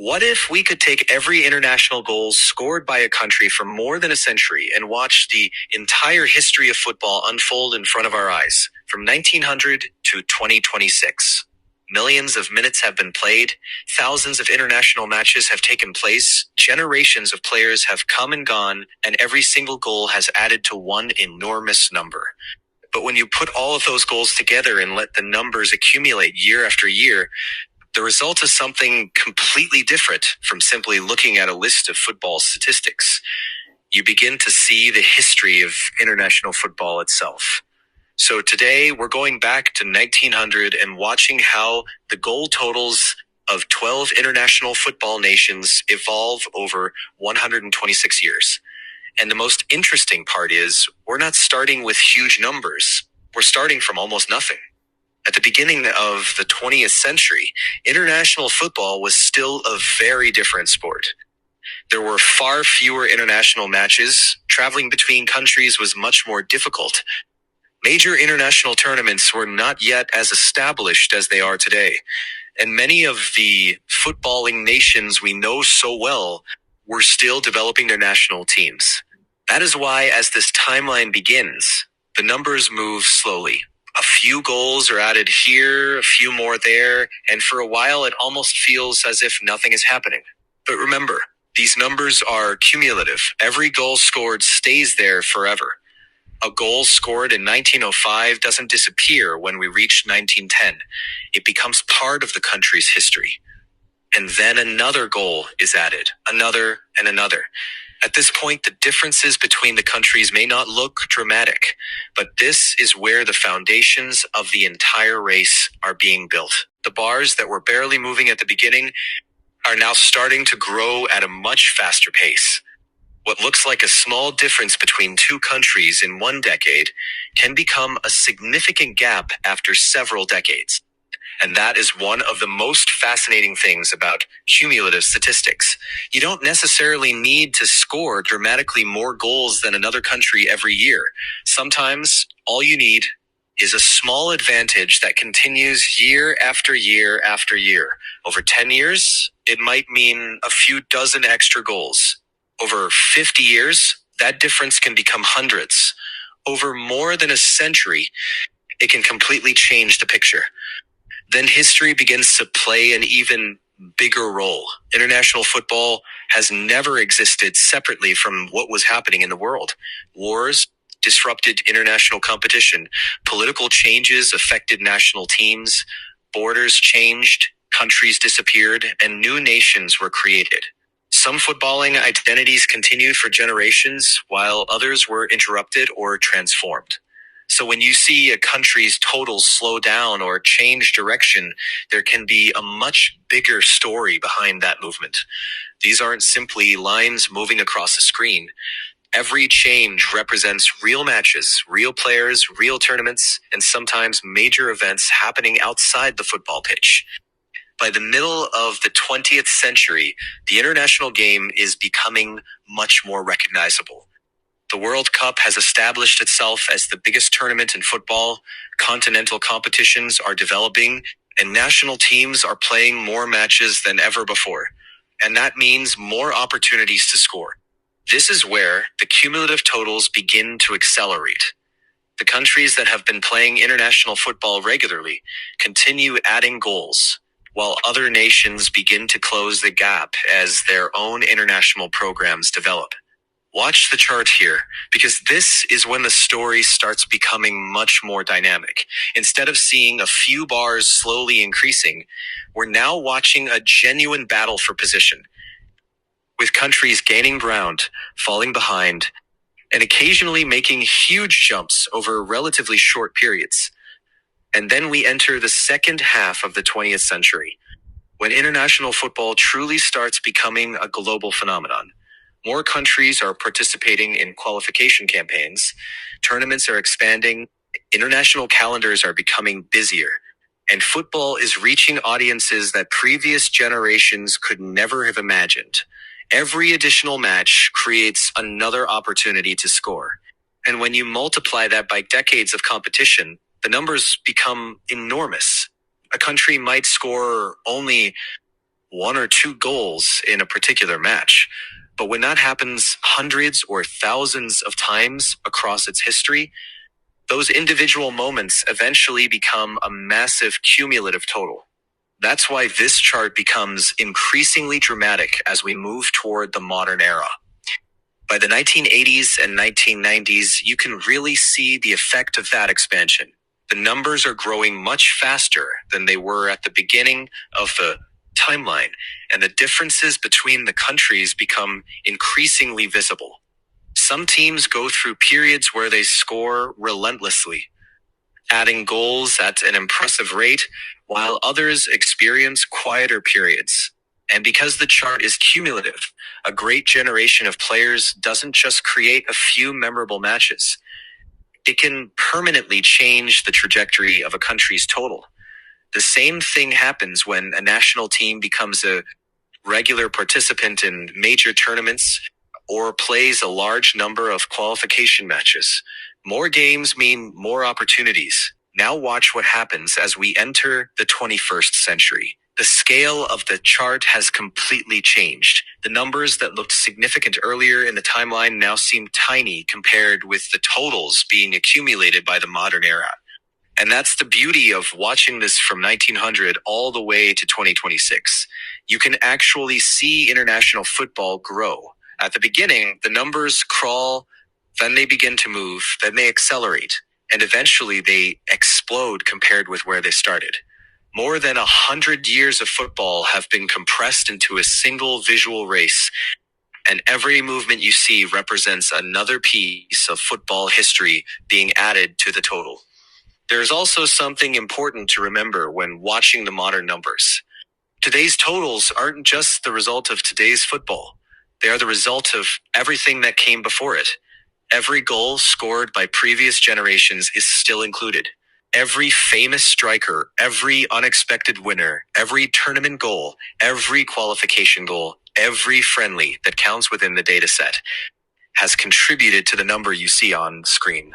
What if we could take every international goal scored by a country for more than a century and watch the entire history of football unfold in front of our eyes, from 1900 to 2026? Millions of minutes have been played, thousands of international matches have taken place, generations of players have come and gone, and every single goal has added to one enormous number. But when you put all of those goals together and let the numbers accumulate year after year, the result is something completely different from simply looking at a list of football statistics. You begin to see the history of international football itself. So today we're going back to 1900 and watching how the goal totals of 12 international football nations evolve over 126 years. And the most interesting part is we're not starting with huge numbers. We're starting from almost nothing. At the beginning of the 20th century, international football was still a very different sport. There were far fewer international matches. Traveling between countries was much more difficult. Major international tournaments were not yet as established as they are today. And many of the footballing nations we know so well were still developing their national teams. That is why, as this timeline begins, the numbers move slowly. A few goals are added here, a few more there, and for a while it almost feels as if nothing is happening. But remember, these numbers are cumulative. Every goal scored stays there forever. A goal scored in 1905 doesn't disappear when we reach 1910. It becomes part of the country's history. And then another goal is added, another and another. At this point, the differences between the countries may not look dramatic, but this is where the foundations of the entire race are being built. The bars that were barely moving at the beginning are now starting to grow at a much faster pace. What looks like a small difference between two countries in one decade can become a significant gap after several decades. And that is one of the most fascinating things about cumulative statistics. You don't necessarily need to score dramatically more goals than another country every year. Sometimes all you need is a small advantage that continues year after year after year. Over 10 years, it might mean a few dozen extra goals. Over 50 years, that difference can become hundreds. Over more than a century, it can completely change the picture. Then history begins to play an even bigger role. International football has never existed separately from what was happening in the world. Wars disrupted international competition. Political changes affected national teams. Borders changed, countries disappeared, and new nations were created. Some footballing identities continued for generations, while others were interrupted or transformed. So when you see a country's totals slow down or change direction, there can be a much bigger story behind that movement. These aren't simply lines moving across a screen. Every change represents real matches, real players, real tournaments, and sometimes major events happening outside the football pitch. By the middle of the 20th century, the international game is becoming much more recognizable. The World Cup has established itself as the biggest tournament in football. Continental competitions are developing, and national teams are playing more matches than ever before. And that means more opportunities to score. This is where the cumulative totals begin to accelerate. The countries that have been playing international football regularly continue adding goals, while other nations begin to close the gap as their own international programs develop. Watch the chart here, because this is when the story starts becoming much more dynamic. Instead of seeing a few bars slowly increasing, we're now watching a genuine battle for position, with countries gaining ground, falling behind, and occasionally making huge jumps over relatively short periods. And then we enter the second half of the 20th century, when international football truly starts becoming a global phenomenon. More countries are participating in qualification campaigns, tournaments are expanding, international calendars are becoming busier, and football is reaching audiences that previous generations could never have imagined. Every additional match creates another opportunity to score. And when you multiply that by decades of competition, the numbers become enormous. A country might score only one or two goals in a particular match. But when that happens hundreds or thousands of times across its history, those individual moments eventually become a massive cumulative total. That's why this chart becomes increasingly dramatic as we move toward the modern era. By the 1980s and 1990s, you can really see the effect of that expansion. The numbers are growing much faster than they were at the beginning of the timeline, and the differences between the countries become increasingly visible. Some teams go through periods where they score relentlessly, adding goals at an impressive rate, while others experience quieter periods. And because the chart is cumulative, a great generation of players doesn't just create a few memorable matches. It can permanently change the trajectory of a country's total. The same thing happens when a national team becomes a regular participant in major tournaments or plays a large number of qualification matches. More games mean more opportunities. Now watch what happens as we enter the 21st century. The scale of the chart has completely changed. The numbers that looked significant earlier in the timeline now seem tiny compared with the totals being accumulated by the modern era. And that's the beauty of watching this from 1900 all the way to 2026. You can actually see international football grow. At the beginning, the numbers crawl, then they begin to move, then they accelerate, and eventually they explode compared with where they started. More than 100 years of football have been compressed into a single visual race, and every movement you see represents another piece of football history being added to the total. There's also something important to remember when watching the modern numbers. Today's totals aren't just the result of today's football. They are the result of everything that came before it. Every goal scored by previous generations is still included. Every famous striker, every unexpected winner, every tournament goal, every qualification goal, every friendly that counts within the dataset has contributed to the number you see on screen.